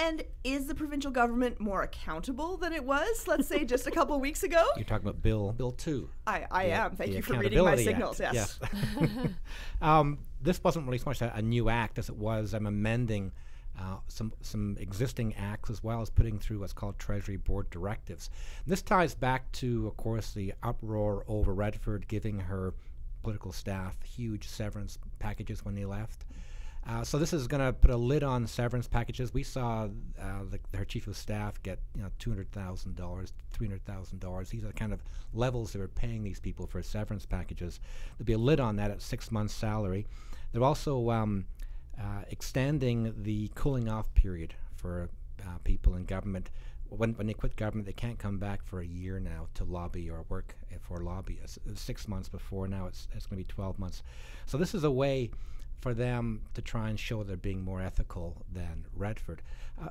And is the provincial government more accountable than it was, let's say, just a couple of weeks ago? You're talking about Bill 2. I am. Thank you for reading my signals. Act. Yes. This wasn't really so much a new act as it was amending some existing acts, as well as putting through what's called Treasury Board directives. And this ties back to, of course, the uproar over Redford giving her political staff huge severance packages when they left. So this is going to put a lid on severance packages. We saw her chief of staff get $200,000, $300,000. These are the kind of levels they were paying these people for severance packages. There'll be a lid on that at 6 months' salary. They're also extending the cooling off period for people in government. When they quit government, they can't come back for a year now to lobby or work for lobbyists. 6 months before, now it's going to be 12 months. So this is a way for them to try and show they're being more ethical than Redford.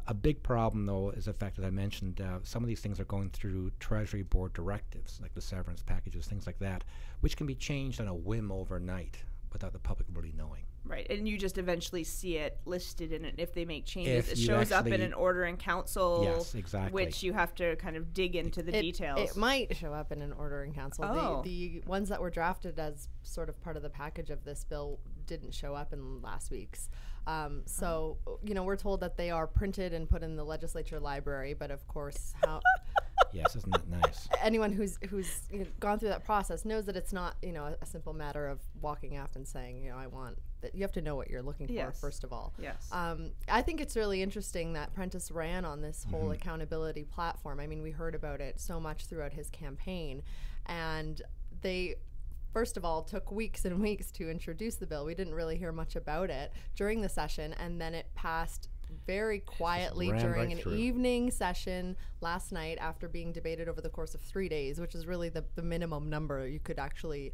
A big problem, though, is the fact that I mentioned some of these things are going through Treasury Board directives, like the severance packages, things like that, which can be changed on a whim overnight without the public really knowing. Right, and you just eventually see it listed in it. If they make changes, it shows up in an order in council. Yes, exactly. Which you have to kind of dig into the details. It might show up in an order in council. Oh. The ones that were drafted as sort of part of the package of this bill didn't show up in last week's. So, we're told that they are printed and put in the legislature library, but of course, how... Yes, isn't that nice? Anyone who's gone through that process knows that it's not a simple matter of walking up and saying I want that. You have to know what you're looking for first of all. Yes. I think it's really interesting that Prentice ran on this whole accountability platform. I mean, we heard about it so much throughout his campaign, and they first of all took weeks and weeks to introduce the bill. We didn't really hear much about it during the session, and then it passed very quietly during an evening session last night after being debated over the course of 3 days, which is really the minimum number you could actually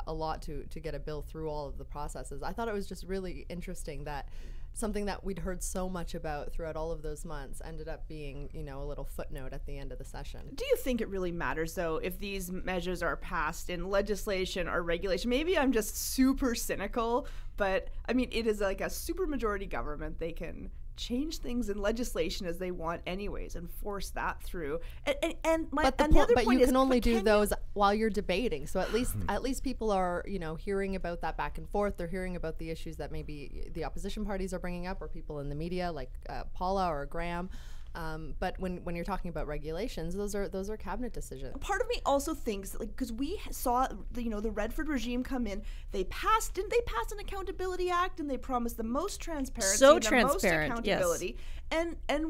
allot to get a bill through all of the processes. I thought it was just really interesting that something that we'd heard so much about throughout all of those months ended up being, a little footnote at the end of the session. Do you think it really matters, though, if these measures are passed in legislation or regulation? Maybe I'm just super cynical, but, I mean, it is like a supermajority government. They can change things in legislation as they want anyways and force that through. But you can only do those while you're debating. So at least people are, hearing about that back and forth. They're hearing about the issues that maybe the opposition parties are bringing up, or people in the media like Paula or Graham. But when you're talking about regulations, those are cabinet decisions. Part of me also thinks, because we saw the Redford regime come in, didn't they pass an accountability act, and they promised the most transparency, most accountability, yes. and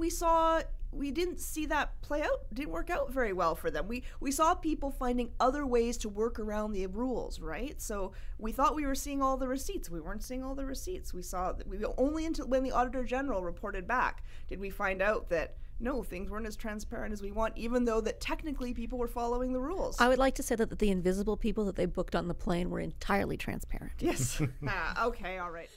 we didn't see that play out. Didn't work out very well for them. We saw people finding other ways to work around the rules, right? So we thought we were seeing all the receipts. We weren't seeing all the receipts. We saw that only until when the Auditor General reported back did we find out that no, things weren't as transparent as we want, even though that technically people were following the rules. I would like to say that the invisible people that they booked on the plane were entirely transparent. Yes. Okay, all right.